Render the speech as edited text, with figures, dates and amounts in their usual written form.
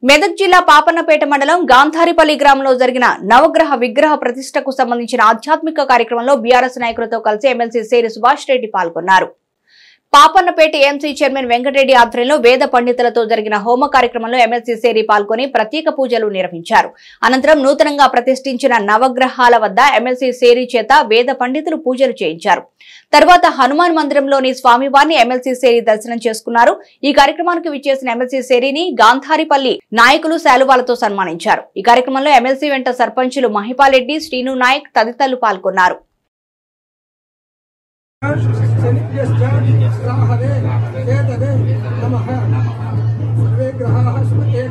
మెదక్ జిల్లా పాపన్నపేట మండలం గాంధారిపల్లి గ్రామంలో జరిగిన నవగ్రహ విగ్రహ ప్రతిష్టకు సంబంధించిన ఆధ్యాత్మిక కార్యక్రమంలో బీఆర్ఎస్ నాయకులతో కలిసి ఎమ్మెల్సీ సేరి సుభాష్ రెడ్డి పాల్గొన్నారు. పాపన్నపేట ఏఎంసీ చైర్మన్ వెంకటరెడ్డి ఆధ్వర్యంలో వేద పండితులతో జరిగిన హోమ కార్యక్రమంలో ఎమ్మెల్సీ సేరి పాల్గొని ప్రత్యేక పూజలు నిర్వహించారు. అనంతరం నూతనంగా ప్రతిష్ఠించిన నవగ్రహాల వద్ద ఎమ్మెల్సీ సేరి చేత వేద పండితులు పూజలు చేయించారు. తర్వాత హనుమాన్ మందిరంలోని స్వామివారిని ఎమ్మెల్సీ సేరి దర్శనం చేసుకున్నారు. ఈ కార్యక్రమానికి విచ్చేసిన ఎమ్మెల్సీ సేరిని గాంధారిపల్లి నాయకులు శాలువాలతో సన్మానించారు. ఈ కార్యక్రమంలో ఎమ్మెల్సీ వెంట సర్పంచులు మహిపాల్ రెడ్డి, శ్రీను నాయక్ తదితరులు పాల్గొన్నారు. नमः सर्वे ग्रहाः स्मृते